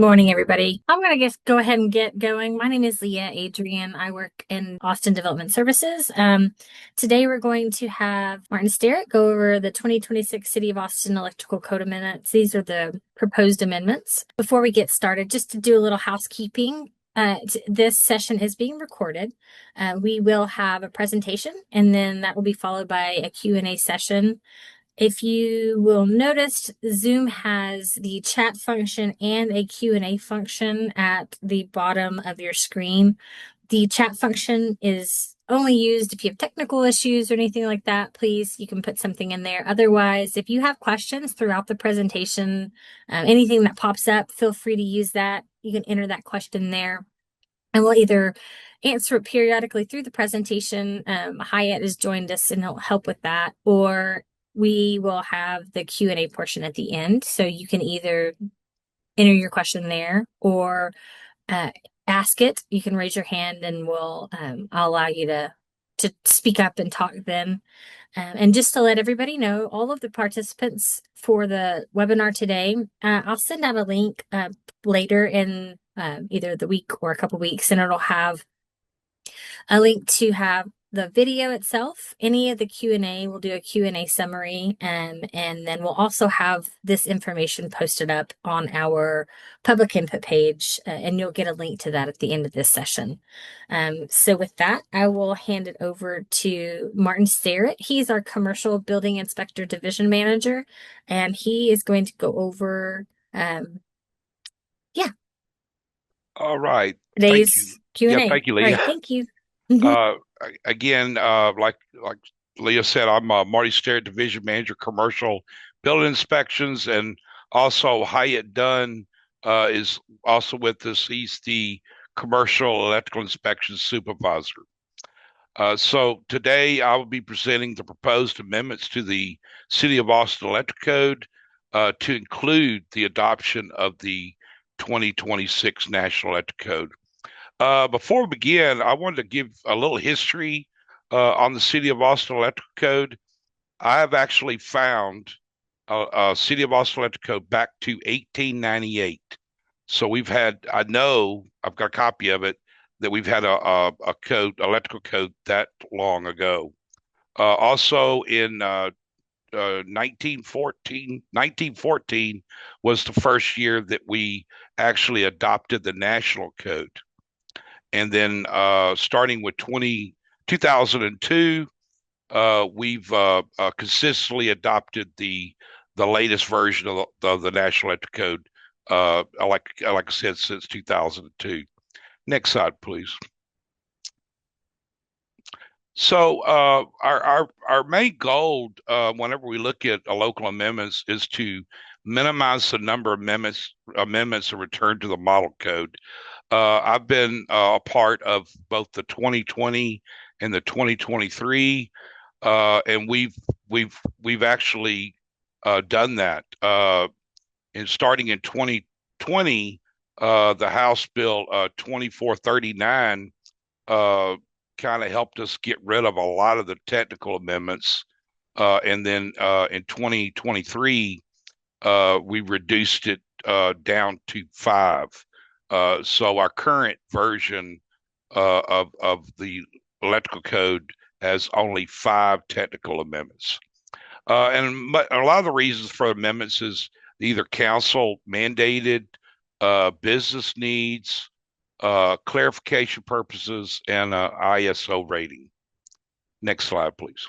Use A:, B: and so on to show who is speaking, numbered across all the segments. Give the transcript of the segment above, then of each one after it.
A: Morning, everybody. I'm going to just go ahead and get going. My name is Leah Adrian. I work in Austin Development Services. Today, we're going to have Martin Sterrett go over the 2026 City of Austin Electrical Code Amendments. These are the proposed amendments. Before we get started, just to do a little housekeeping, this session is being recorded. We will have a presentation, and then that will be followed by a Q&A session. If you will notice, Zoom has the chat function and a Q&A function at the bottom of your screen. The chat function is only used if you have technical issues or anything like that. Please, you can put something in there. Otherwise, if you have questions throughout the presentation, anything that pops up, feel free to use that. You can enter that question there, and we'll either answer it periodically through the presentation. Hyatt has joined us and he'll help with that, or we will have the Q&A portion at the end. So you can either enter your question there or ask it. You can raise your hand and I'll allow you to speak up and talk then. And just to let everybody know, all of the participants for the webinar today, I'll send out a link later in either the week or a couple weeks, and it'll have a link to have the video itself. Any of the Q&A, we'll do a Q&A summary, and then we'll also have this information posted up on our public input page, and you'll get a link to that at the end of this session. So with that, I will hand it over to Martin Sterrett. He's our Commercial Building Inspector Division Manager, and he is going to go over, yeah,
B: All right. Thank you.
A: today's
B: Yeah,
A: Q&A.
B: thank you,
A: All right,
B: Leah.
A: thank you.
B: Uh, Again, like Leah said, I'm Marty Sterrett, Division Manager, Commercial Building Inspections, and also Hyatt Dunn is also with us. He's the Commercial Electrical Inspection Supervisor. So today I will be presenting the proposed amendments to the City of Austin Electric Code to include the adoption of the 2026 National Electric Code. Before we begin, I wanted to give a little history on the City of Austin Electric Code. I have actually found a City of Austin Electric Code back to 1898. So I know I've got a copy of it, that we've had a code, electrical code that long ago. Also in 1914 was the first year that we actually adopted the national code. And then starting with 2002, we've consistently adopted the latest version of the National Electric Code, like I said, since 2002. Next slide, please. So our main goal, whenever we look at local amendments, is to minimize the number of amendments and return to the model code. I've been a part of both the 2020 and the 2023, and we've actually done that. And starting in 2020, the House Bill 2439 kind of helped us get rid of a lot of the technical amendments, and then in 2023, we reduced it down to 5. So our current version of the electrical code has only 5 technical amendments. And a lot of the reasons for amendments is either council mandated, business needs, clarification purposes, and ISO rating. Next slide, please.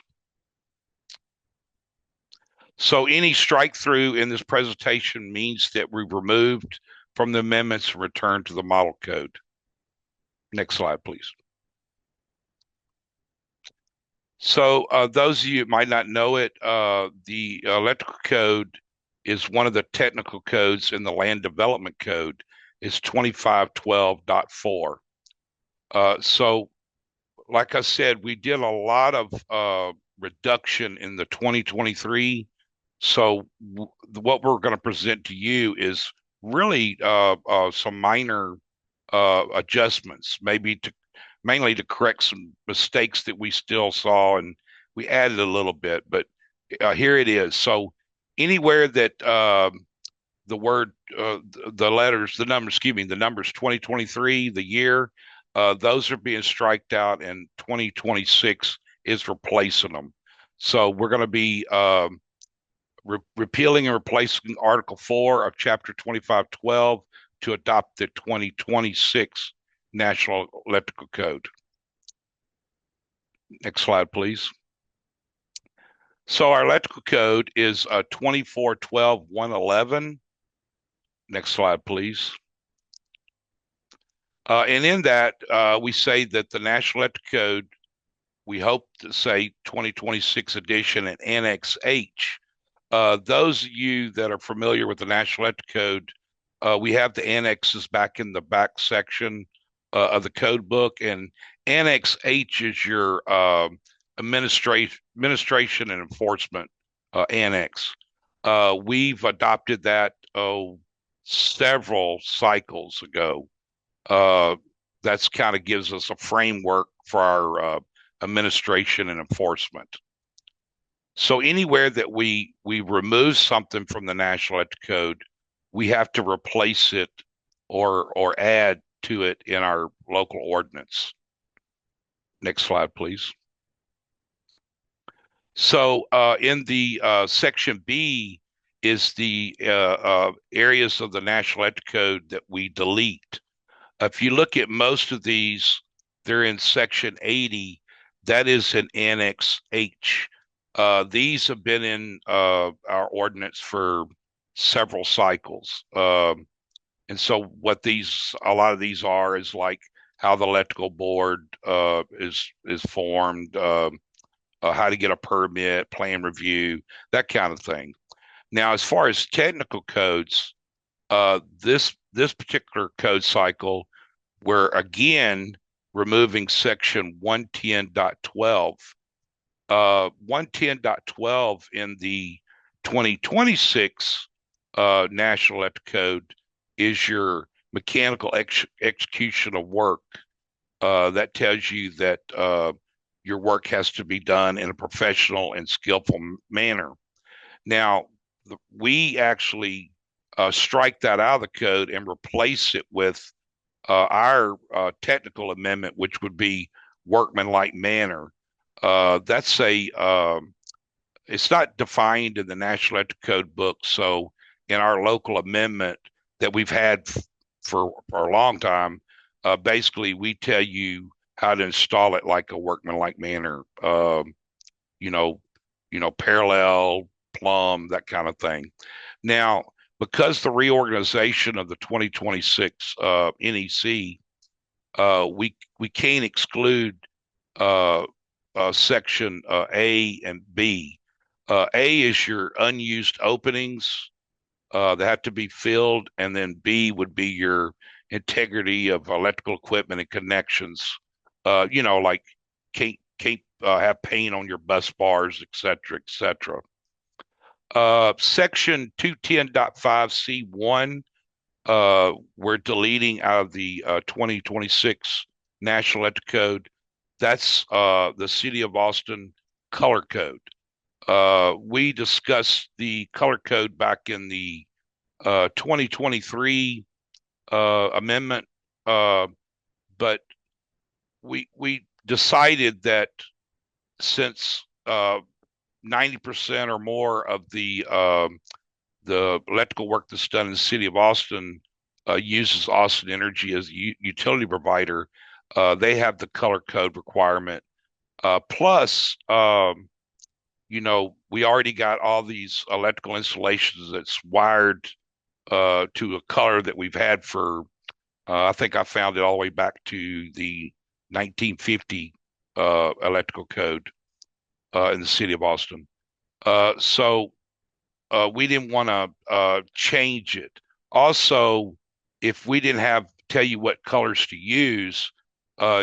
B: So any strike through in this presentation means that we've removed from the amendments and returned to the model code. Next slide, please. So those of you who might not know it, the electrical code is one of the technical codes in the land development code. It's 2512.4. So like I said, we did a lot of reduction in the 2023. So what we're going to present to you is really some minor adjustments, mainly to correct some mistakes that we still saw, and we added a little bit, but here it is. So anywhere that the word, the letters, the numbers, excuse me, the numbers 2023, the year, those are being striked out, and 2026 is replacing them. So we're going to be repealing and replacing Article 4 of Chapter 2512 to adopt the 2026 National Electrical Code. Next slide, please. So our electrical code is 2412-111. Next slide, please. And in that, we say that the National Electric Code, we hope to say 2026 edition and Annex H. Those of you that are familiar with the National Electric Code, we have the annexes back in the back section of the code book, and Annex H is your administration and enforcement annex. We've adopted that several cycles ago. That's kind of gives us a framework for our administration and enforcement. So anywhere that we remove something from the National Electric Code, we have to replace it or add to it in our local ordinance. Next slide, please. So in the section B is the areas of the National Electric Code that we delete. If you look at most of these, they're in section 80. That is in Annex H. These have been in our ordinance for several cycles. And so what a lot of these are is like how the electrical board is formed, how to get a permit, plan review, that kind of thing. Now, as far as technical codes, this particular code cycle, we're again removing section 110.12. 110.12 in the 2026 National Electric Code is your mechanical execution of work. That tells you that your work has to be done in a professional and skillful manner. Now, we actually strike that out of the code and replace it with our technical amendment, which would be workmanlike manner. That's it's not defined in the National Electric Code book. So in our local amendment that we've had for a long time, basically we tell you how to install it like a workmanlike manner. You know, parallel, plumb, that kind of thing. Now, because the reorganization of the 2026 NEC, we can't exclude section A and B. A is your unused openings that have to be filled, and then B would be your integrity of electrical equipment and connections. Like can't have paint on your bus bars, et cetera, et cetera. Section 210.5C1, we're deleting out of the 2026 National Electric Code. That's the City of Austin color code. We discussed the color code back in the 2023 amendment, but we decided that since 90% or more of the electrical work that's done in the City of Austin uses Austin Energy as a utility provider, they have the color code requirement. Plus, we already got all these electrical installations that's wired to a color that we've had for, I think I found it all the way back to the 1950 electrical code in the City of Austin. So we didn't want to change it. Also, if we didn't tell you what colors to use,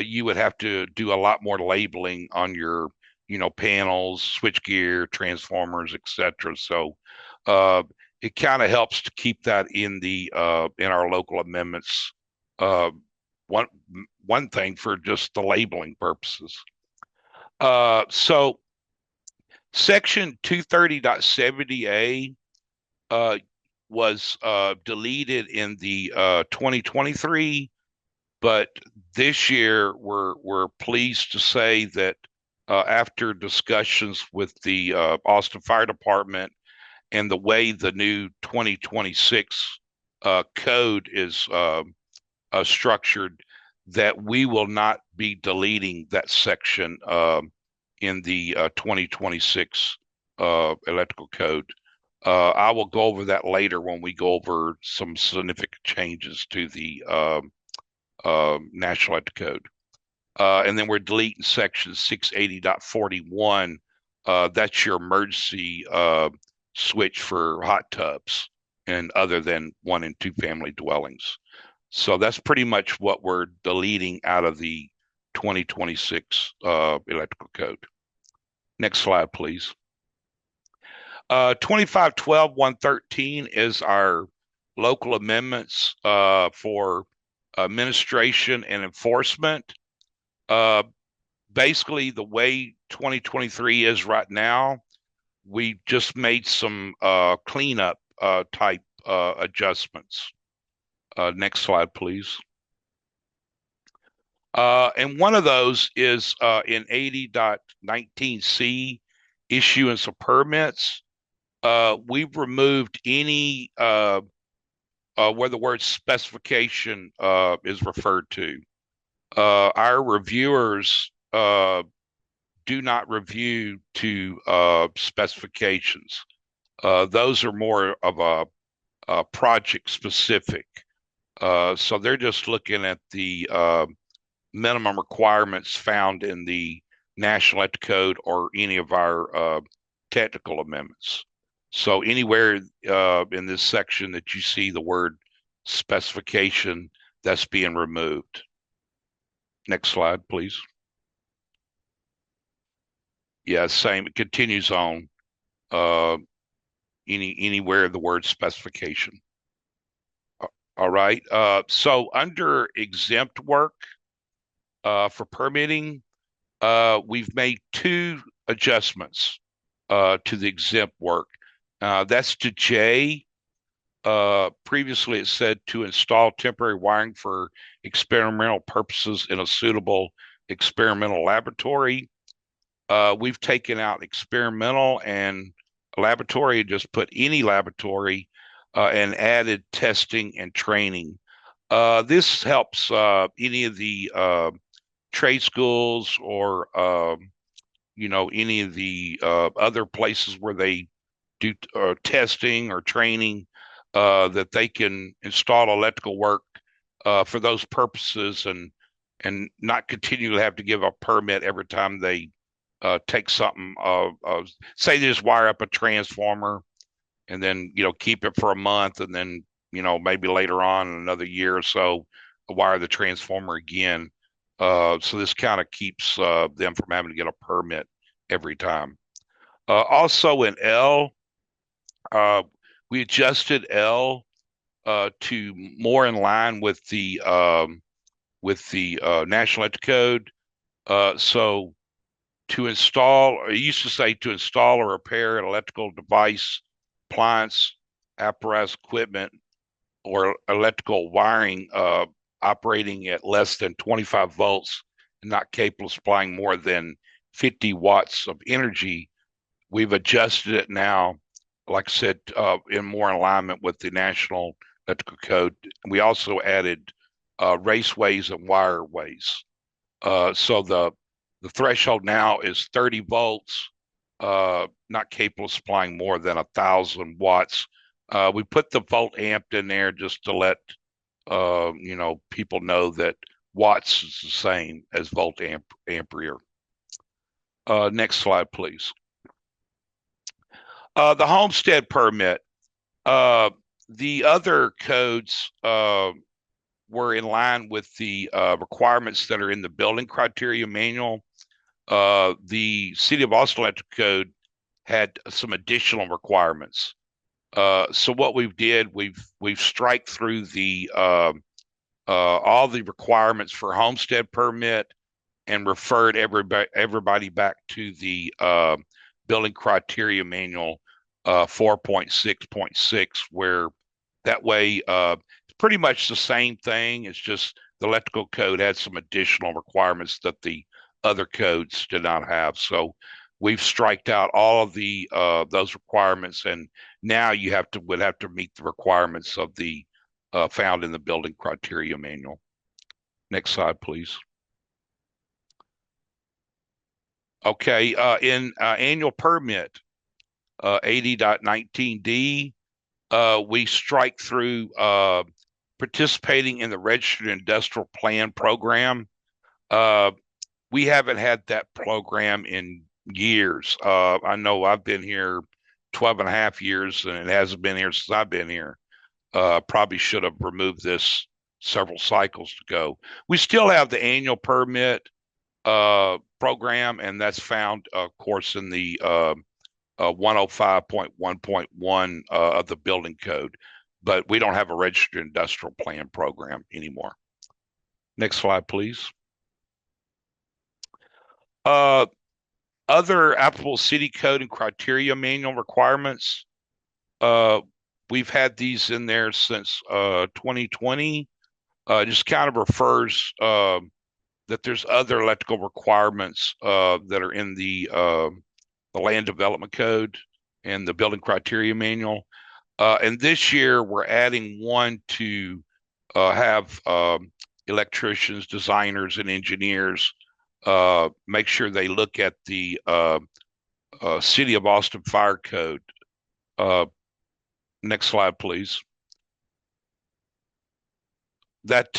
B: you would have to do a lot more labeling on your, panels, switchgear, transformers, etc. So it kind of helps to keep that in our local amendments. One thing for just the labeling purposes. So Section 230.70A, was deleted in the 2023, but this year we're pleased to say that after discussions with the Austin Fire Department and the way the new 2026 code is structured, that we will not be deleting that section in the 2026 electrical code. I will go over that later when we go over some significant changes to the National Electrical Code. And then we're deleting section 680.41. That's your emergency switch for hot tubs and other than 1 and 2 family dwellings. So that's pretty much what we're deleting out of the 2026 electrical code. Next slide, please. 2512-113 is our local amendments for administration and enforcement. Basically, the way 2023 is right now, we just made some cleanup type adjustments. Next slide, please. And one of those is in 80.19C, issuance of permits. We've removed any where the word specification is referred to. Our reviewers do not review to specifications. Those are more of a project specific. So they're just looking at the minimum requirements found in the National Electrical Code or any of our technical amendments. So anywhere in this section that you see the word specification, that's being removed. Next slide, please. Yeah, same. It continues on anywhere the word specification. All right. So under exempt work for permitting, we've made 2 adjustments to the exempt work. That's to J. Previously, it said to install temporary wiring for experimental purposes in a suitable experimental laboratory. We've taken out experimental and laboratory and just put any laboratory and added testing and training. This helps any of the trade schools or any of the other places where they do testing or training that they can install electrical work for those purposes and not continue to have to give a permit every time they take something. Say they just wire up a transformer and then keep it for a month and then maybe later on in another year or so wire the transformer again. So this kind of keeps them from having to get a permit every time. Also in L, we adjusted L to more in line with the National Electrical Code. So to install, it used to say to install or repair an electrical device, appliance, apparatus, equipment, or electrical wiring operating at less than 25 volts and not capable of supplying more than 50 watts of energy. We've adjusted it now, like I said, in more alignment with the National Electrical Code. We also added raceways and wireways. So the threshold now is 30 volts, not capable of supplying more than 1,000 watts. We put the volt amp in there just to let people know that watts is the same as volt ampere. Next slide, please. The homestead permit. The other codes were in line with the requirements that are in the building criteria manual. The City of Austin Electrical Code had some additional requirements. So what we've striked through the all the requirements for homestead permit and referred everybody back to the building criteria manual 4.6.6, where That way, it's pretty much the same thing. It's just the electrical code had some additional requirements that the other codes did not have. So we've striked out all of the those requirements, and now you would have to meet the requirements of the found in the building criteria manual. Next slide, please. Okay, in annual permit 80.19D, we strike through participating in the registered industrial plan program. Uh, we haven't had that program in years. I know I've been here 12 and a half years, and it hasn't been here since I've been here. Probably should have removed this several cycles ago. We still have the annual permit program, and that's found, of course, in the 105.1.1 of the building code, but we don't have a registered industrial plan program anymore. Next slide, please. Uh, Other applicable city code and criteria manual requirements. Uh, we've had these in there since 2020. Just kind of refers that there's other electrical requirements that are in the land development code and the building criteria manual. And this year we're adding one to have electricians, designers, and engineers make sure they look at the City of Austin Fire Code. Uh, Next slide, please. That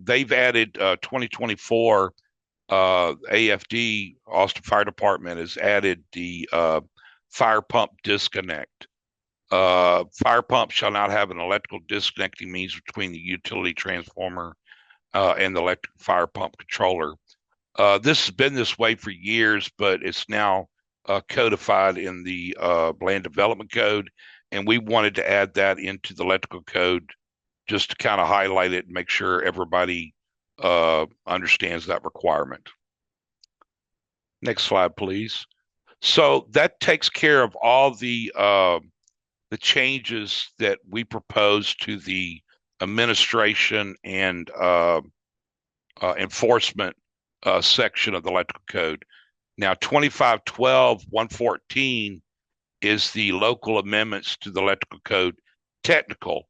B: they've added 2024 AFD, Austin Fire Department, has added the fire pump disconnect. Fire pump shall not have an electrical disconnecting means between the utility transformer and the electric fire pump controller. This has been this way for years, but it's now codified in the land development code, and we wanted to add that into the electrical code just to kind of highlight it and make sure everybody understands that requirement. Next slide, please. So that takes care of all the changes that we propose to the administration and enforcement section of the electrical code. Now, 2512.114 is the local amendments to the electrical code technical.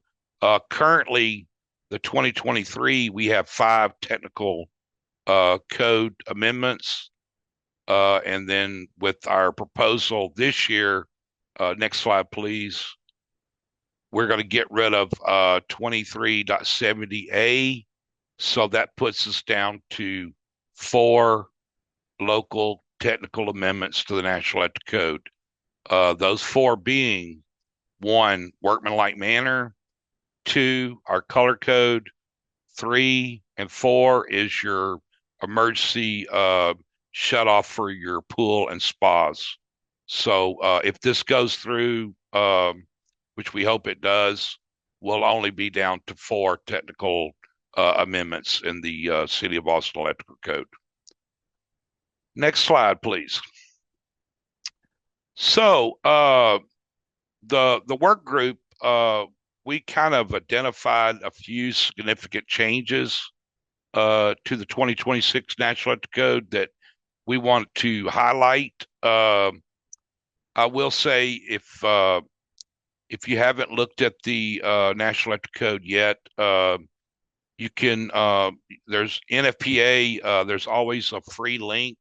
B: Currently, the 2023, we have 5 technical code amendments. And then with our proposal this year, next slide, please. We're going to get rid of 23.70A. So that puts us down to 4 local technical amendments to the National Electric Code. Those 4 being 1, workmanlike manner; 2, our color code; 3 and 4 is your emergency shut off for your pool and spas. So if this goes through, which we hope it does, we'll only be down to 4 technical amendments in the City of Austin Electrical Code. Next slide, please. So the work group, we kind of identified a few significant changes to the 2026 National Electric Code that we want to highlight. I will say if you haven't looked at the National Electric Code yet, you can. There's NFPA. There's always a free link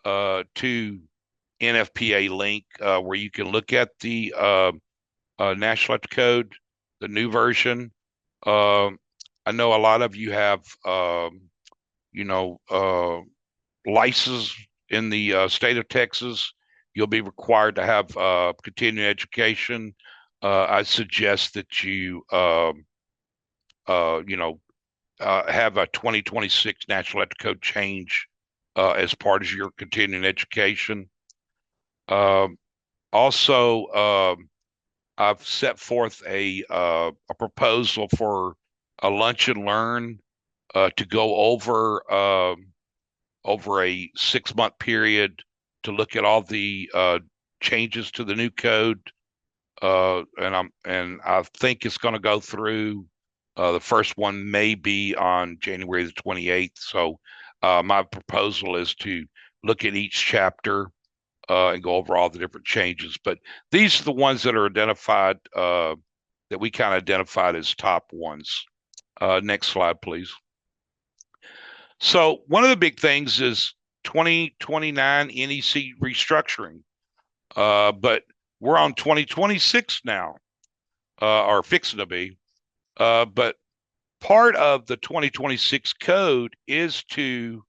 B: to NFPA link where you can look at the National Electric Code, the new version. I know a lot of you have, you know, license in the state of Texas. You'll be required to have continuing education. I suggest that you, you know, have a 2026 National Electric Code change as part of your continuing education. Also, I've set forth a proposal for a lunch and learn to go over a 6-month period to look at all the changes to the new code. And I think it's going to go through. The first one may be on January the 28th. So my proposal is to look at each chapter and go over all the different changes. But these are the ones that are identified that we kind of identified as top ones. Next slide, please. So one of the big things is 2029 NEC restructuring, but we're on 2026 now, or fixing to be. But part of the 2026 code is to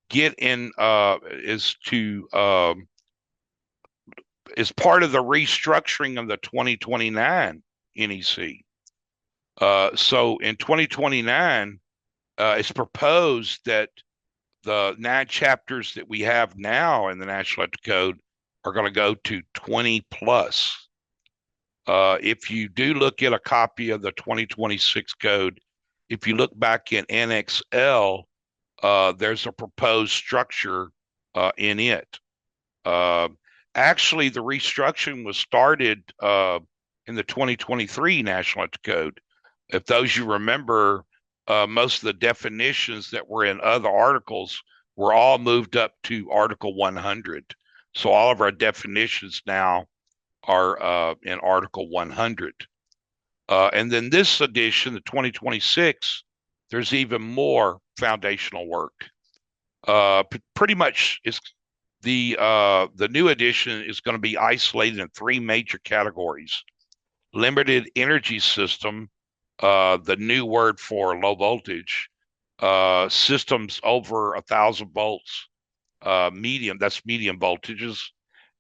B: get in, is part of the restructuring of the 2029 NEC. So in 2029, it's proposed that the 9 chapters that we have now in the National Electric Code are going to go to 20 plus. If you do look at a copy of the 2026 code, if you look back in Annex L, there's a proposed structure in it. Uh, Actually, the restructuring was started in the 2023 National Electric Code. If those you remember, most of the definitions that were in other articles were all moved up to Article 100. So all of our definitions now are in Article 100. And then this edition, the 2026, there's even more foundational work. Pretty much is the new edition is going to be isolated in 3 major categories: limited energy system, the new word for low voltage, systems over 1,000 volts, medium, that's medium voltages,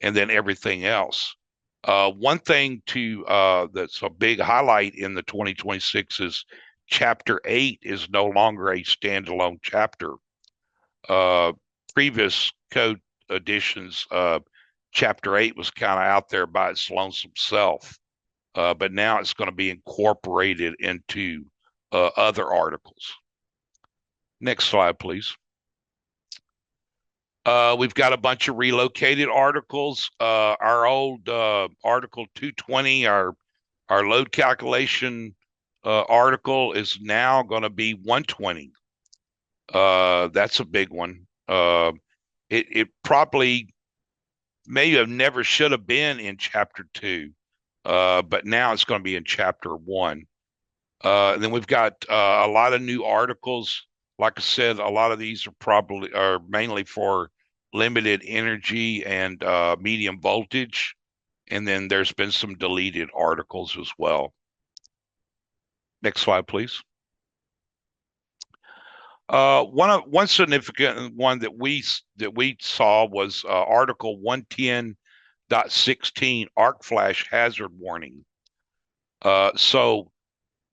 B: and then everything else. One thing that's a big highlight in the 2026 is Chapter 8 is no longer a standalone chapter. Uh, Previous code editions, Chapter 8 was kind of out there by its lonesome self, but now it's going to be incorporated into other articles. Next slide, please. We've got a bunch of relocated articles. Our old Article 220, our load calculation article, is now going to be 120. That's a big one. It probably may have never should have been in Chapter 2, but now it's going to be in Chapter 1. And then we've got a lot of new articles. Like I said, a lot of these are mainly for limited energy and medium voltage. And then there's been some deleted articles as well. Next slide, please. One significant one that we saw was Article 110.16 arc flash hazard warning. So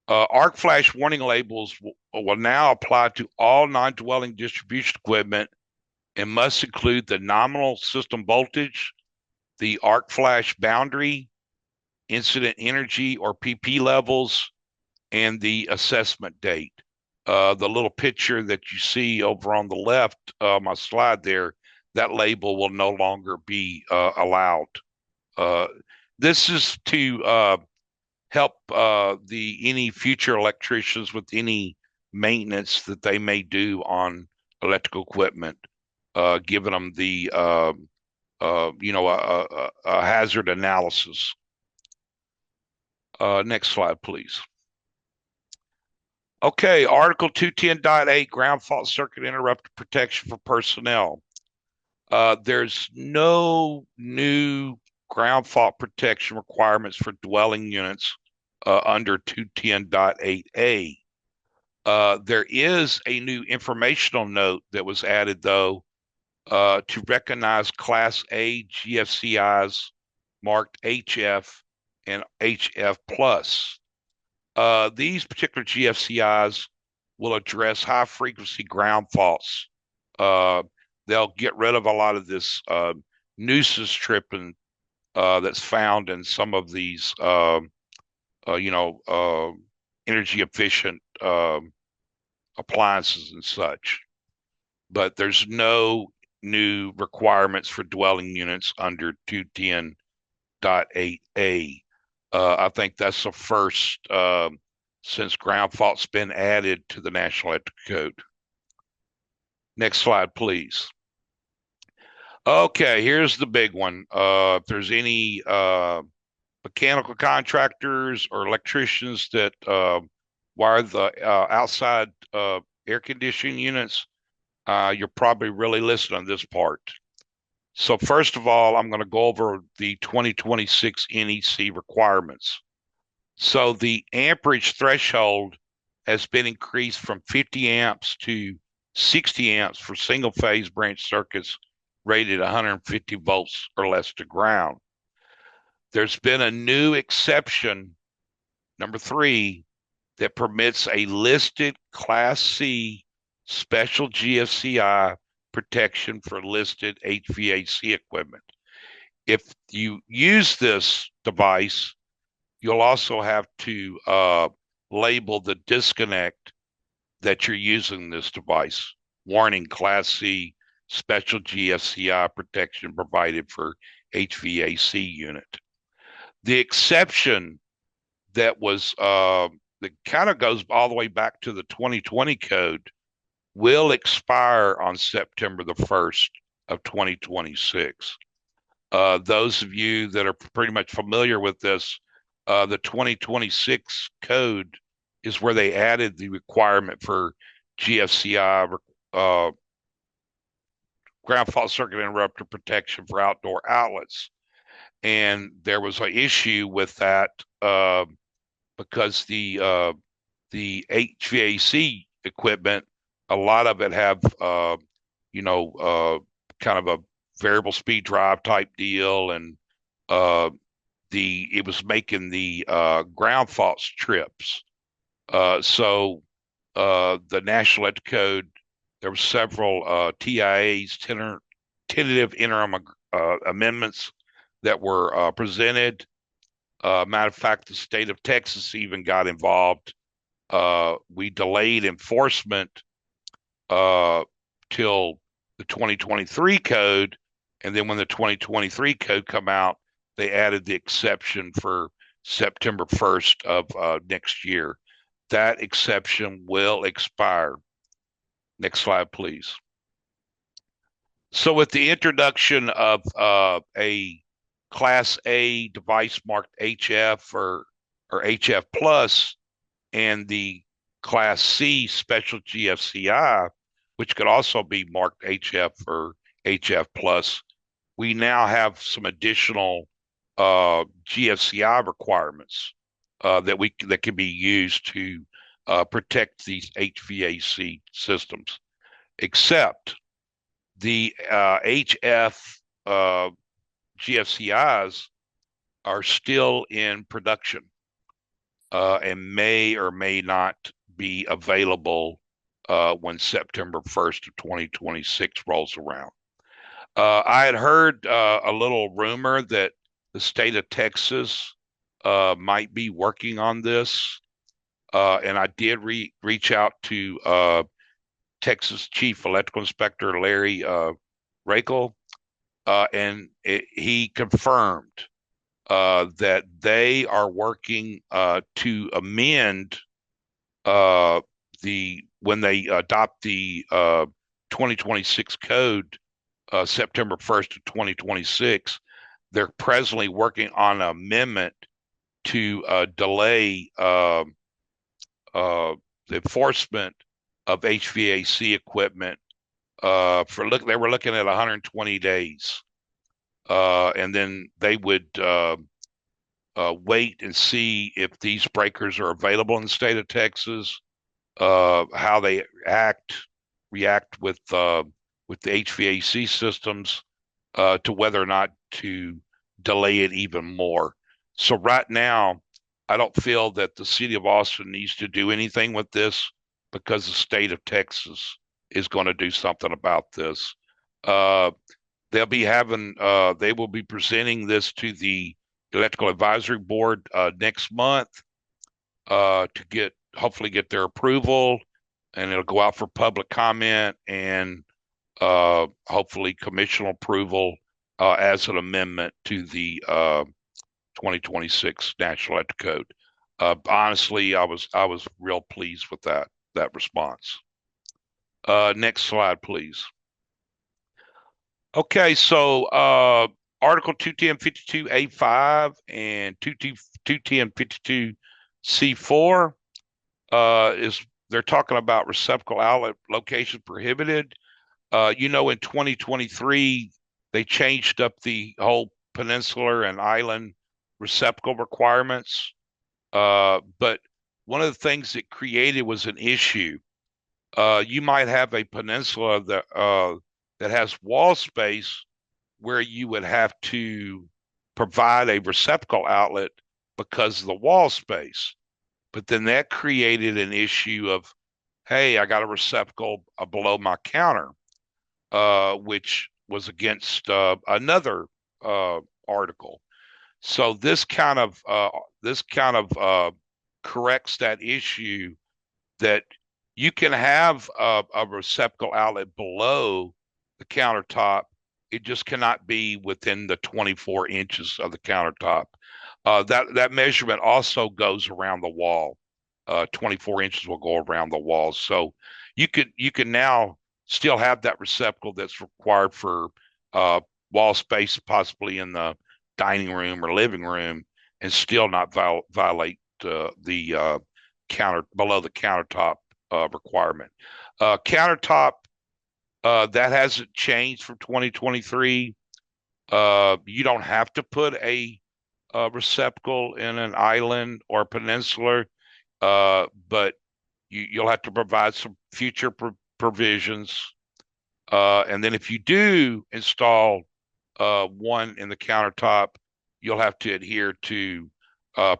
B: arc flash warning labels will now apply to all non-dwelling distribution equipment and must include the nominal system voltage, the arc flash boundary, incident energy or PP levels, and the assessment date. The little picture that you see over on the left, my slide there, that label will no longer be allowed. This is to help any future electricians with any maintenance that they may do on electrical equipment, giving them the a hazard analysis. Next slide, please. Okay, Article 210.8, ground fault circuit interrupter protection for personnel. There's no new ground fault protection requirements for dwelling units under 210.8A. There is a new informational note that was added, though, to recognize Class A GFCIs marked HF and HF plus. These particular GFCIs will address high frequency ground faults. They'll get rid of a lot of this nuisance tripping that's found in some of these, energy efficient appliances and such. But there's no new requirements for dwelling units under 210.8A. I think that's the first since ground fault's been added to the National Electric Code. Next slide, please. Okay, here's the big one. If there's any mechanical contractors or electricians that wire the outside air conditioning units, you're probably really listening on this part. So first of all, I'm going to go over the 2026 NEC requirements. So the amperage threshold has been increased from 50 amps to 60 amps for single phase branch circuits rated 150 volts or less to ground. There's been a new exception, number 3, that permits a listed Class C special GFCI protection for listed HVAC equipment. If you use this device, you'll also have to label the disconnect that you're using this device. Warning, Class C special GFCI protection provided for HVAC unit. The exception that was that kind of goes all the way back to the 2020 code will expire on September the 1st of 2026. Those of you that are pretty much familiar with this, the 2026 code is where they added the requirement for GFCI, ground fault circuit interrupter protection for outdoor outlets. And there was an issue with that because the HVAC equipment, a lot of it have you know kind of a variable speed drive type deal, and uh, it was making the ground faults trips. So the National Electric Code, there were several TIAs, tentative interim amendments that were presented. Matter of fact, the state of Texas even got involved. We delayed enforcement till the 2023 code, and then when the 2023 code come out, they added the exception for September 1st of next year. That exception will expire. Next slide, please. So with the introduction of a Class A device marked HF or HF plus, and the Class C special GFCI, which could also be marked HF or HF plus, we now have some additional GFCI requirements that can be used to protect these HVAC systems. Except the HF GFCIs are still in production and may or may not be available when September 1st of 2026 rolls around. I had heard a little rumor that the state of Texas might be working on this, and I did reach out to Texas Chief Electrical Inspector Larry Rakel, and he confirmed that they are working to amend when they adopt the 2026 code September 1st of 2026. They're presently working on an amendment to delay the enforcement of HVAC equipment they were looking at 120 days, and then they would wait and see if these breakers are available in the state of Texas, how they react with the HVAC systems, to whether or not to delay it even more. So right now, I don't feel that the city of Austin needs to do anything with this because the state of Texas is going to do something about this. Uh, they will be presenting this to the Electrical Advisory Board next month to hopefully get their approval, and it'll go out for public comment and hopefully commission approval as an amendment to the 2026 National Electric Code. Honestly, I was real pleased with that response. Next slide, please. Okay, so Article 21052A5 and 21052C4 is they're talking about receptacle outlet location prohibited. In 2023, they changed up the whole peninsular and island receptacle requirements. But one of the things it created was an issue. You might have a peninsula that has wall space where you would have to provide a receptacle outlet because of the wall space. But then that created an issue of, hey, I got a receptacle below my counter, which was against another article. So this kind of corrects that issue that you can have a receptacle outlet below the countertop. It just cannot be within the 24 inches of the countertop. That measurement also goes around the wall. 24 inches will go around the walls. So you can now still have that receptacle that's required for uh, wall space, possibly in the dining room or living room, and still not violate the counter below the countertop requirement. Countertop that hasn't changed from 2023. You don't have to put a receptacle in an island or peninsular, but you'll have to provide some future provisions. And then if you do install one in the countertop, you'll have to adhere to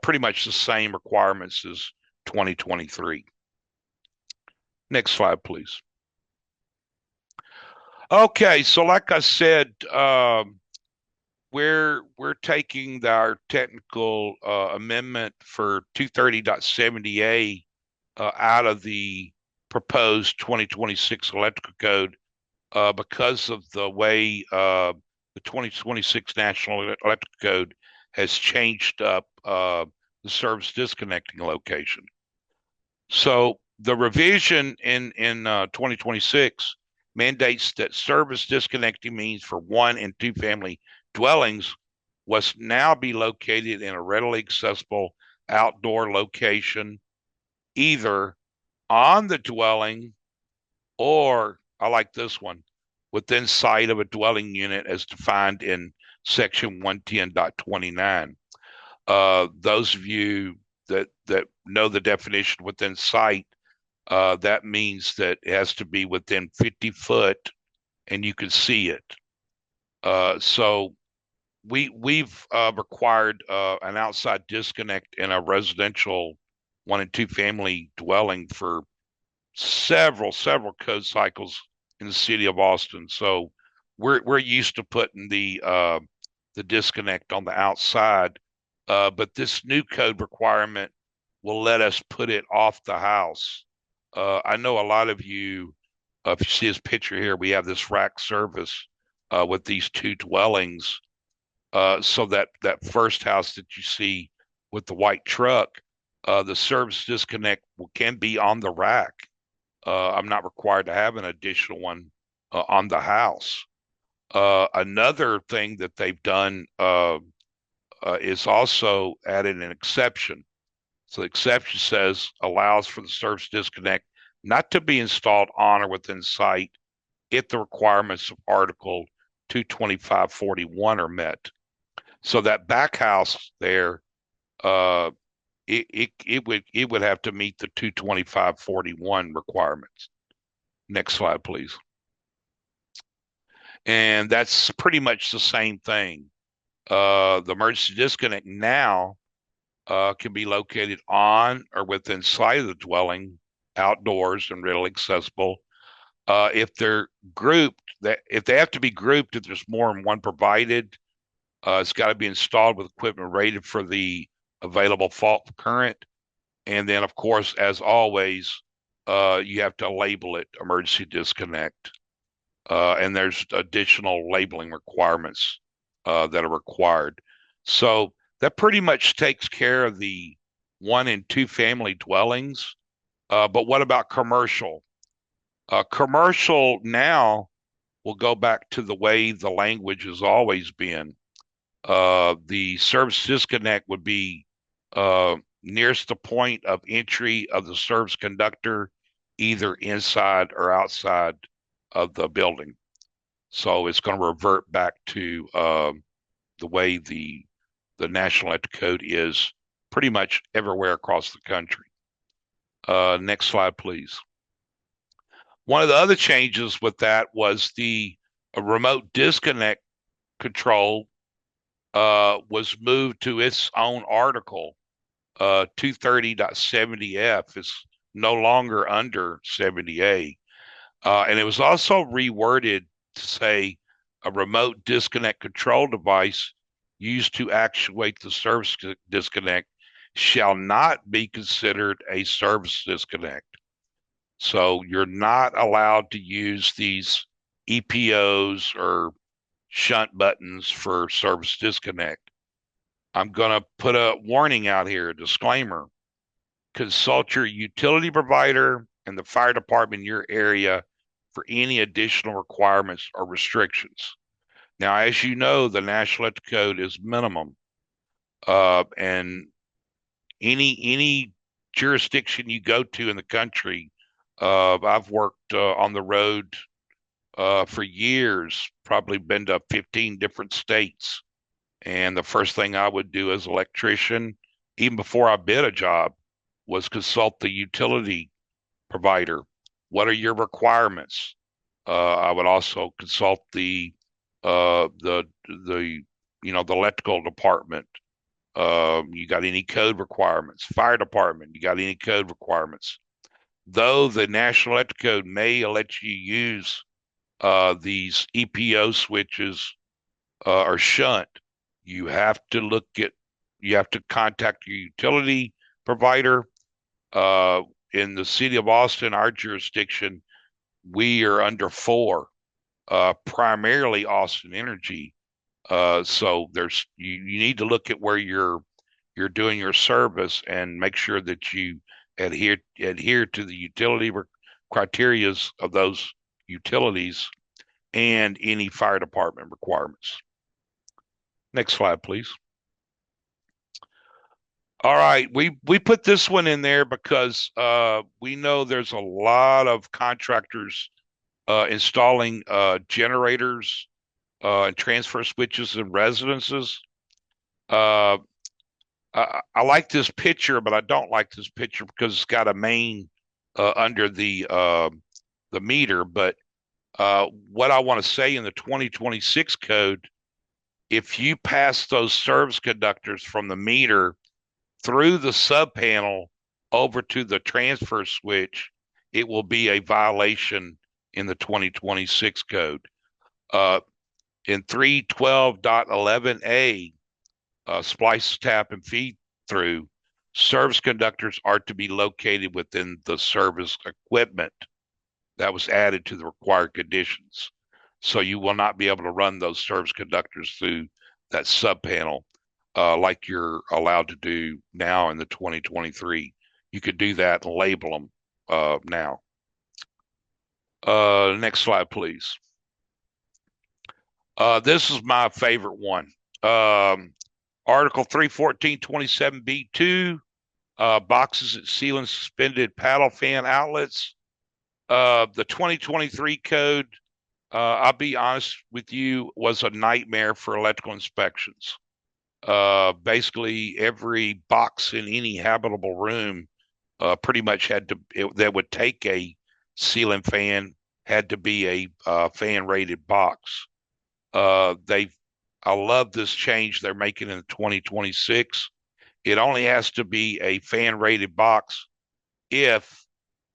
B: pretty much the same requirements as 2023. Next slide, please. Okay, so like I said, we're taking our technical amendment for 230.70A out of the proposed 2026 electrical code because of the way the 2026 National Electric Code has changed up the service disconnecting location. So the revision in 2026 mandates that service disconnecting means for one and two family dwellings must now be located in a readily accessible outdoor location, either on the dwelling or, I like this one, within sight of a dwelling unit as defined in section 110.29. Those of you that know the definition within sight, that means that it has to be within 50 foot and you can see it. So we've required an outside disconnect in a residential one and two family dwelling for several code cycles in the city of Austin. So we're used to putting the disconnect on the outside, but this new code requirement will let us put it off the house. I know a lot of you, if you see this picture here, we have this rack service with these two dwellings. So that first house that you see with the white truck, the service disconnect can be on the rack. I'm not required to have an additional one on the house. Another thing that they've done is also added an exception. So the exception says allows for the service disconnect not to be installed on or within sight if the requirements of Article 22541 are met. So that back house there, uh, it would have to meet the 22541 requirements. Next slide, please. And that's pretty much the same thing. The emergency disconnect now can be located on or within sight of the dwelling, outdoors and readily accessible. If they're grouped, if they have to be grouped, if there's more than one provided, it's got to be installed with equipment rated for the available fault current. And then, of course, as always, you have to label it emergency disconnect. And there's additional labeling requirements that are required. So That pretty much takes care of the one and two family dwellings. But what about commercial? Commercial now will go back to the way the language has always been. The service disconnect would be nearest the point of entry of the service conductor, either inside or outside of the building. So it's going to revert back to the way the National Electric Code is pretty much everywhere across the country. Next slide, please. One of the other changes with that was the remote disconnect control was moved to its own article. 230.70F is no longer under 70A. And it was also reworded to say a remote disconnect control device used to actuate the service disconnect shall not be considered a service disconnect. So you're not allowed to use these EPOs or shunt buttons for service disconnect. I'm going to put a warning out here, a disclaimer. Consult your utility provider and the fire department in your area for any additional requirements or restrictions. Now, as you know, the National Electric Code is minimum, and any jurisdiction you go to in the country, I've worked on the road for years, probably been to 15 different states. And the first thing I would do as an electrician, even before I bid a job, was consult the utility provider. What are your requirements? I would also consult the the electrical department. You got any code requirements? Fire department, you got any code requirements? Though the National Electric Code may let you use these EPO switches or shunt, you have to you have to contact your utility provider. In the city of Austin, our jurisdiction, we are under four, primarily Austin Energy. So you need to look at where you're doing your service and make sure that you adhere to the utility criterias of those utilities and any fire department requirements. Next slide, please. All right, we put this one in there because we know there's a lot of contractors installing generators and transfer switches in residences. Uh, I like this picture, but I don't like this picture because it's got a main under the meter. But what I want to say in the 2026 code, if you pass those service conductors from the meter through the sub panel over to the transfer switch, it will be a violation in the 2026 code. In 312.11a, splice, tap, and feed through, service conductors are to be located within the service equipment. That was added to the required conditions. So you will not be able to run those service conductors through that sub panel like you're allowed to do now in the 2023. You could do that and label them now. Next slide, please. This is my favorite one. Article 314.27B2, boxes at ceiling suspended paddle fan outlets. The 2023 code, I'll be honest with you, was a nightmare for electrical inspections. Basically, every box in any habitable room pretty much that would take a ceiling fan had to be a fan rated box. They I love this change they're making in 2026. It only has to be a fan rated box if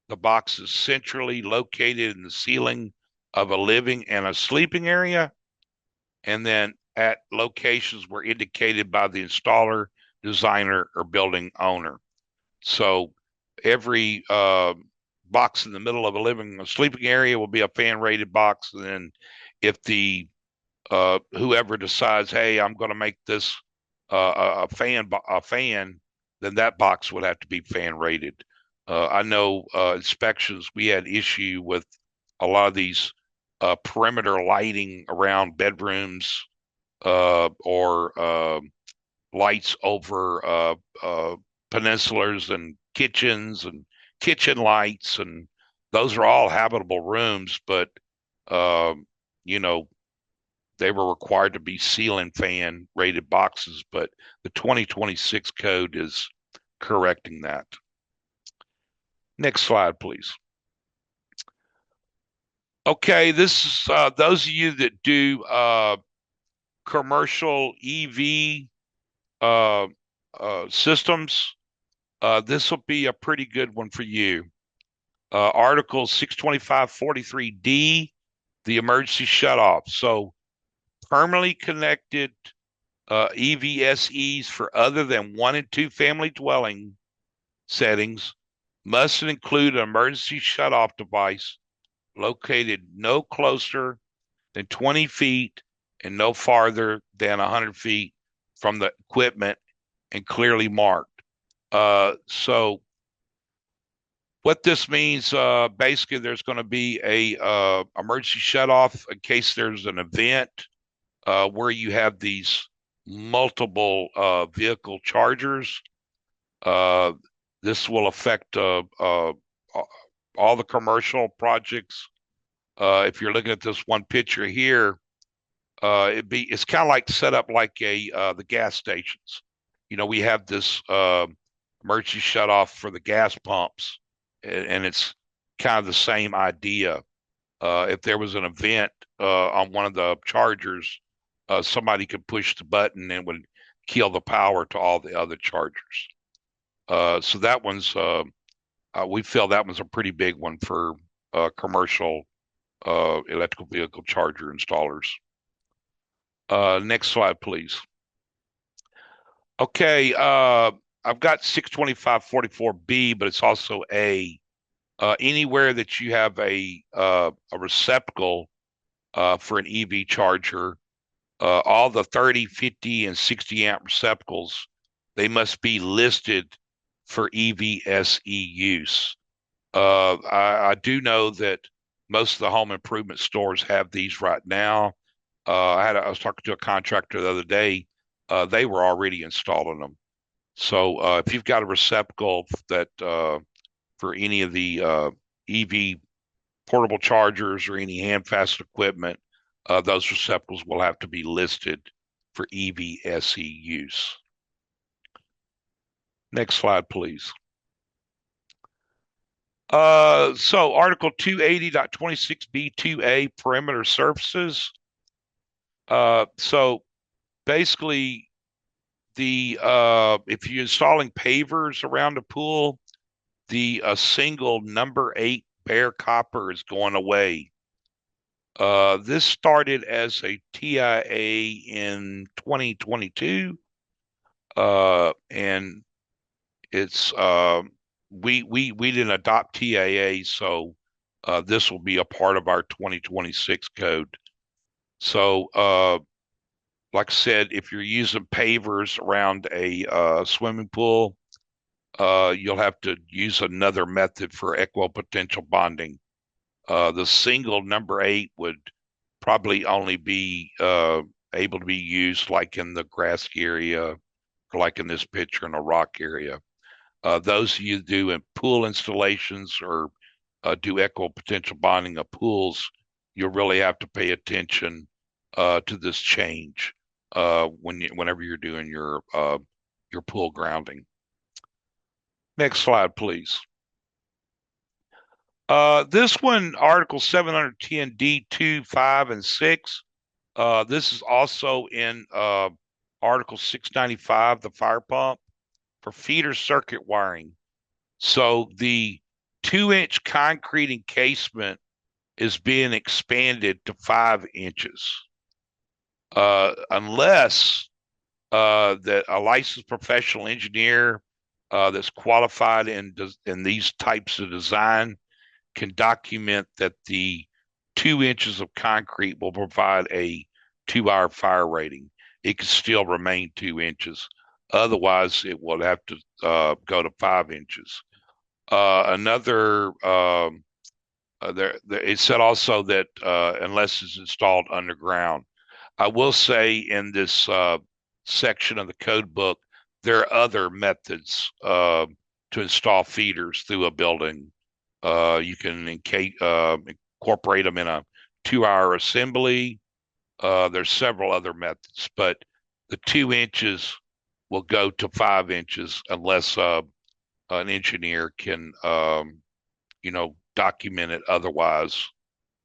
B: the box is centrally located in the ceiling of a living and a sleeping area, and then at locations were indicated by the installer, designer, or building owner. So every box in the middle of a living or sleeping area will be a fan rated box. And then if the whoever decides, hey, I'm going to make this a fan, then that box would have to be fan rated. I know inspections we had issue with a lot of these perimeter lighting around bedrooms or lights over peninsulars and kitchens and kitchen lights, and those are all habitable rooms, but um, you know they were required to be ceiling fan rated boxes, but the 2026 code is correcting that. Next slide, please. Okay, this is those of you that do commercial EV uh, systems. This will be a pretty good one for you. Article 62543D, the emergency shutoff. So permanently connected EVSEs for other than one and two family dwelling settings must include an emergency shutoff device located no closer than 20 feet and no farther than 100 feet from the equipment and clearly marked. So what this means, basically, there's going to be a emergency shutoff in case there's an event where you have these multiple vehicle chargers. Uh, this will affect all the commercial projects. If you're looking at this one picture here, it's kind of like set up like the gas stations. We have this emergency shut off for the gas pumps, and it's kind of the same idea. If there was an event on one of the chargers, somebody could push the button and would kill the power to all the other chargers. So that one's we feel that one's a pretty big one for commercial electrical vehicle charger installers. Next slide, please. Okay, I've got 62544B, but it's also A. Anywhere that you have a receptacle for an EV charger, all the 30, 50, and 60 amp receptacles, they must be listed for EVSE use. I do know that most of the home improvement stores have these right now. I was talking to a contractor the other day. They were already installing them. So if you've got a receptacle that for any of the EV portable chargers or any hand-fastened equipment, those receptacles will have to be listed for EVSE use. Next slide, please. So Article 280.26B2A, perimeter surfaces. So basically, if you're installing pavers around the pool, the single number 8 bare copper is going away. This started as a TIA in 2022, and it's we didn't adopt TIA, so this will be a part of our 2026 code. So, like I said, if you're using pavers around a swimming pool, you'll have to use another method for equipotential bonding. The single number 8 would probably only be able to be used like in the grass area, like in this picture in a rock area. Those of you do in pool installations or do equipotential bonding of pools, you'll really have to pay attention to this change whenever you're doing your pool grounding. Next slide, please. This one, Article 710D2, 5, and 6. This is also in Article 695, the fire pump, for feeder circuit wiring. So the 2-inch concrete encasement is being expanded to 5 inches. Unless that a licensed professional engineer that's qualified in these types of design can document that the 2 inches of concrete will provide a 2-hour fire rating. it could still remain 2 inches. Otherwise, it will have to go to 5 inches. Another it said also that unless it's installed underground. I will say in this section of the code book, there are other methods to install feeders through a building. You can incorporate them in a 2-hour assembly. There's several other methods, but the 2 inches will go to 5 inches unless an engineer can, document it otherwise.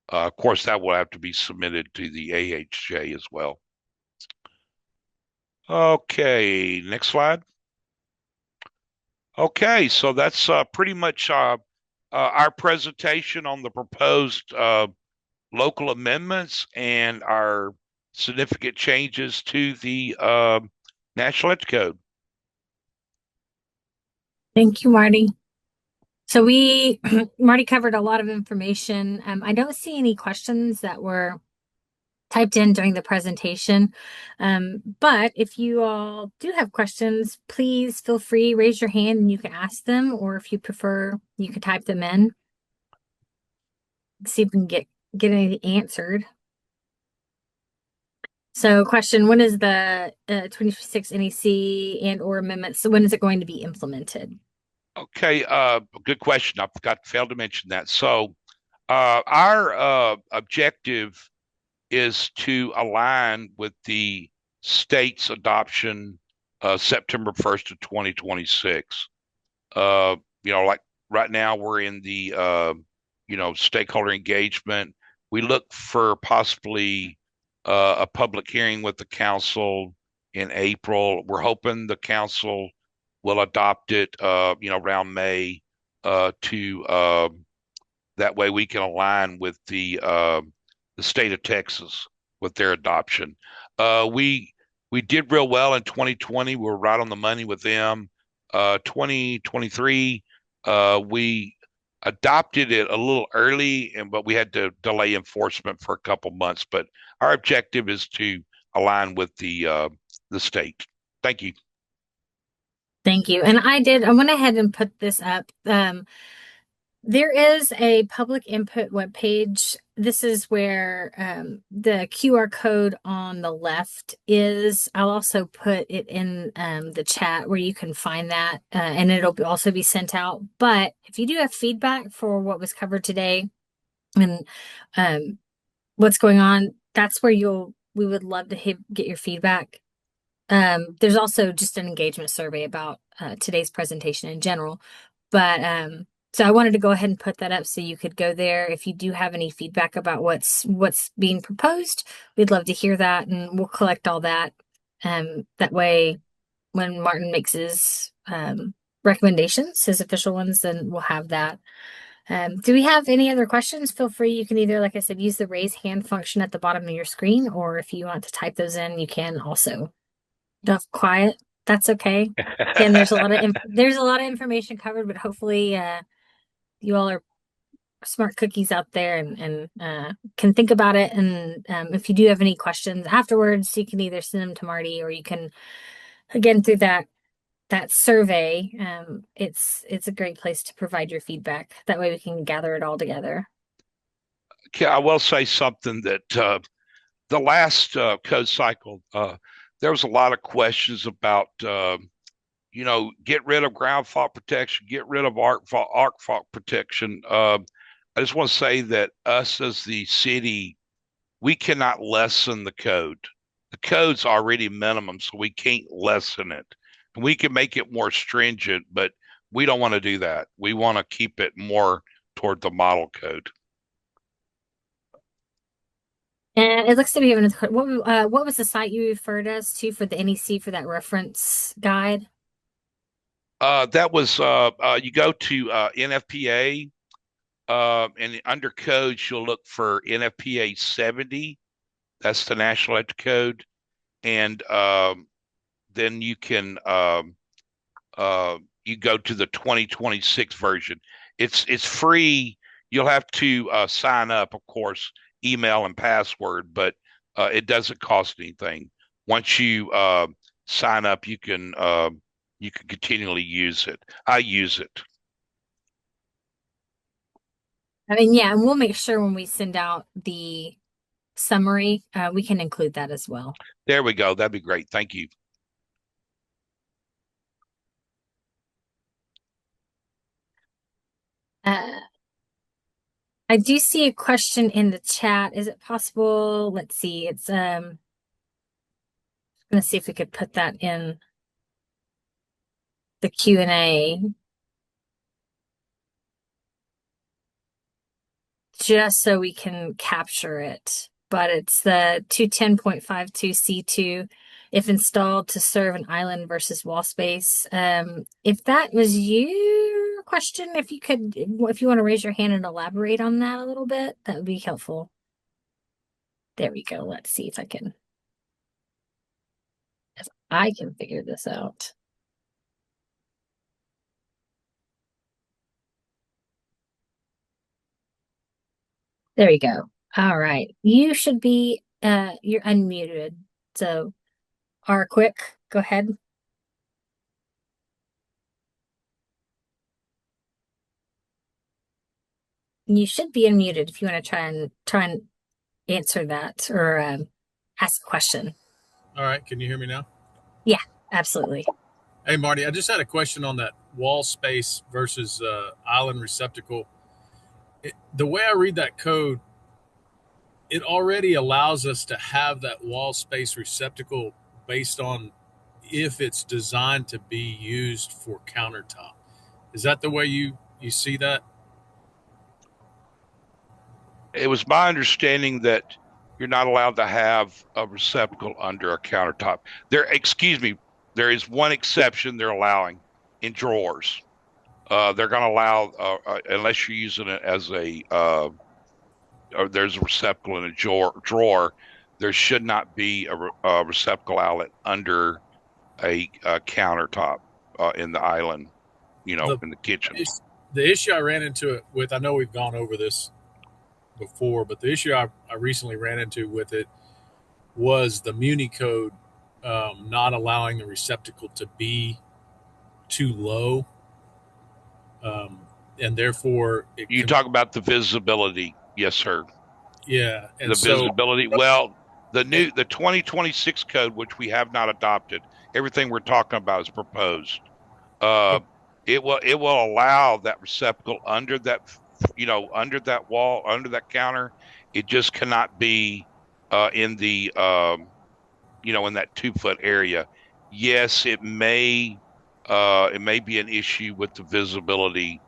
B: Of course, that will have to be submitted to the AHJ as well. Okay, next slide. Okay, so that's pretty much our presentation on the proposed local amendments and our significant changes to the National Electric Code.
A: Thank you, Marty. So we, Marty covered a lot of information. I don't see any questions that were typed in during the presentation. But if you all do have questions, please feel free, raise your hand and you can ask them, or if you prefer, you can type them in. See if we can get anything answered. So question, when is the 26 NEC and or amendments? So when is it going to be implemented?
B: Okay, good question. I failed to mention that. So our objective is to align with the state's adoption September 1st of 2026. Like right now we're in the stakeholder engagement. We look for possibly a public hearing with the council in April. We're hoping the council will adopt it, around May, to that way we can align with the state of Texas with their adoption. We did real well in 2020. We were right on the money with them. 2023, we adopted it a little early, but we had to delay enforcement for a couple months. But our objective is to align with the state. Thank you.
A: Thank you. And I went ahead and put this up. There is a public input webpage. This is where the QR code on the left is. I'll also put it in the chat where you can find that, and it'll also be sent out. But if you do have feedback for what was covered today and what's going on, that's where we would love to get your feedback. There's also just an engagement survey about today's presentation in general. But so I wanted to go ahead and put that up so you could go there. If you do have any feedback about what's being proposed, we'd love to hear that, and we'll collect all that. That way, when Martin makes his recommendations, his official ones, then we'll have that. Do we have any other questions? Feel free. You can either, like I said, use the raise hand function at the bottom of your screen, or if you want to type those in, you can also. Duff quiet. That's okay. Again, there's a lot of information covered, but hopefully you all are smart cookies out there and can think about it. And if you do have any questions afterwards, you can either send them to Marty, or you can, again, through that survey. It's a great place to provide your feedback. That way we can gather it all together.
B: Okay, I will say something that the last code cycle, there was a lot of questions about get rid of ground fault protection, get rid of arc fault protection. I just want to say that us as the city, we cannot lessen the code. The code's already minimum, so we can't lessen it. We can make it more stringent, but we don't want to do that. We want to keep it more toward the model code.
A: And it looks to be having what was the site you referred us to for the NEC for that reference guide?
B: That was you go to NFPA, and under codes you'll look for NFPA 70. That's the National Electric Code, and then you can you go to the 2026 version. It's free. You'll have to sign up, of course, email and password, but it doesn't cost anything. once you sign up, you can continually use it. I use it.
A: I mean, yeah, and we'll make sure when we send out the summary, we can include that as well.
B: There we go. That'd be great. Thank you.
A: Uh, I do see a question in the chat. Is it possible? Let's see. It's gonna see if we could put that in the Q&A just so we can capture it. But it's the 210.52C2 if installed to serve an island versus wall space. If that was your question, if you want to raise your hand and elaborate on that a little bit, that would be helpful. There we go. Let's see if I can figure this out. There we go. All right. You should be you're unmuted. So R quick, go ahead. You should be unmuted if you want to try and answer that or ask a question.
C: All right, can you hear me now?
A: Yeah, absolutely.
C: Hey, Marty, I just had a question on that wall space versus island receptacle. The way I read that code, it already allows us to have that wall space receptacle based on if it's designed to be used for countertop. Is that the way you see that?
B: It was my understanding that you're not allowed to have a receptacle under a countertop. Excuse me, there is one exception they're allowing in drawers. They're going to allow, unless you're using it as or there's a receptacle in a drawer, there should not be a receptacle outlet under a countertop in the island,
C: The
B: in the kitchen.
C: the issue I ran into it with, I know we've gone over this before, but the issue I recently ran into with it was the Muni code not allowing the receptacle to be too low, and therefore it
B: You
C: can.
B: talk about the visibility. Yes, sir.
C: Yeah, and
B: The
C: so
B: visibility. Well, the 2026 code, which we have not adopted, everything we're talking about is proposed. Uh, it will allow that receptacle under that, under that wall, under that counter. It just cannot be in the in that 2 foot area. Yes, it may be an issue with the visibility,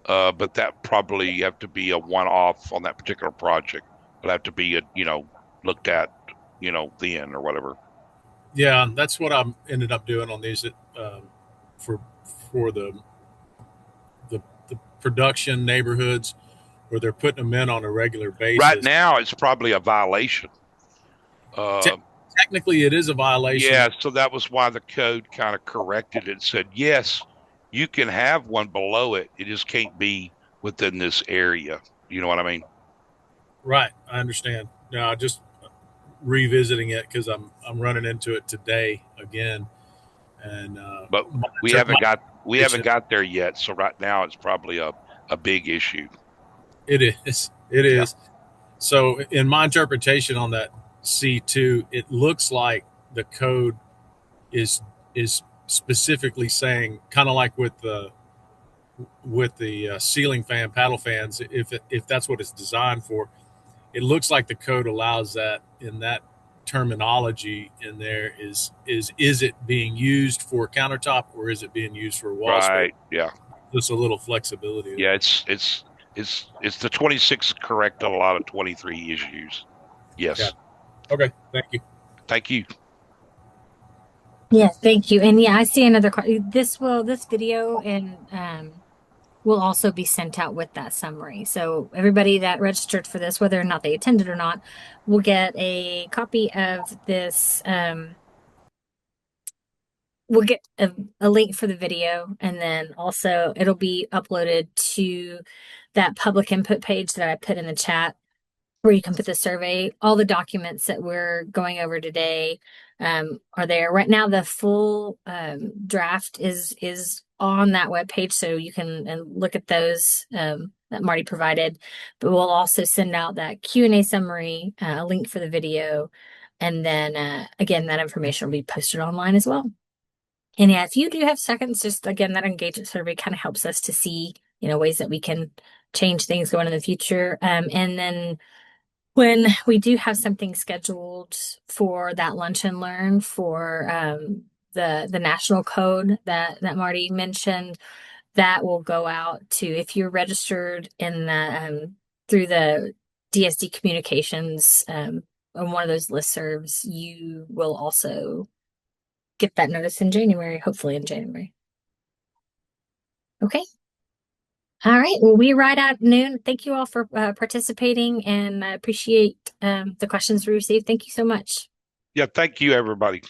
B: but that probably have to be a one-off on that particular project. It'll have to be looked at, then or whatever.
C: yeah, that's what I ended up doing on these for for the production neighborhoods where they're putting them in on a regular
B: Right
C: basis.
B: now, it's probably a violation.
C: Te-
B: Uh,
C: Technically, it is a violation.
B: yeah, so that was why the code kind of corrected it and said, yes, you can have one below it. It just can't be within this area. You know what I mean?
C: Right, I understand. Now, just revisiting it because I'm running into it today again, and
B: But
C: my
B: we haven't
C: interpretation,
B: got there yet. So right now it's probably a big issue.
C: it
B: Yeah.
C: is. So, in my interpretation on that C2, it looks like the code is specifically saying, kind of like with the ceiling fan paddle fans, if that's what it's designed for, it looks like the code allows that in that terminology in there is it being used for countertop or is it being used for wall space?
B: Right. Yeah.
C: Just a little flexibility
B: Yeah.
C: there.
B: It's the 26 correct on a lot of 23 issues.
C: Yeah.
B: Yes.
C: Okay. Thank you.
B: Thank you.
A: Yeah, thank you. And yeah, I see another this video and will also be sent out with that summary. So everybody that registered for this, whether or not they attended or not, will get a copy of this. We'll get a link for the video, and then also it'll be uploaded to that public input page that I put in the chat where you can put the survey, all the documents that we're going over today, are there. Right now, the full draft is on that webpage, so you can look at those that Marty provided. But we'll also send out that Q&A summary, a link for the video, and then again, that information will be posted online as well. And yeah, if you do have seconds, just again, that engagement survey kind of helps us to see, ways that we can change things going in the future. And then when we do have something scheduled for that lunch and learn for the national code that Marty mentioned, that will go out to, if you're registered in the through the DSD communications on one of those listservs, you will also get that notice in January, hopefully in January. Okay. All right. Well, we ride out noon. Thank you all for participating, and I appreciate the questions we received. Thank you so much.
B: Yeah, thank you, everybody.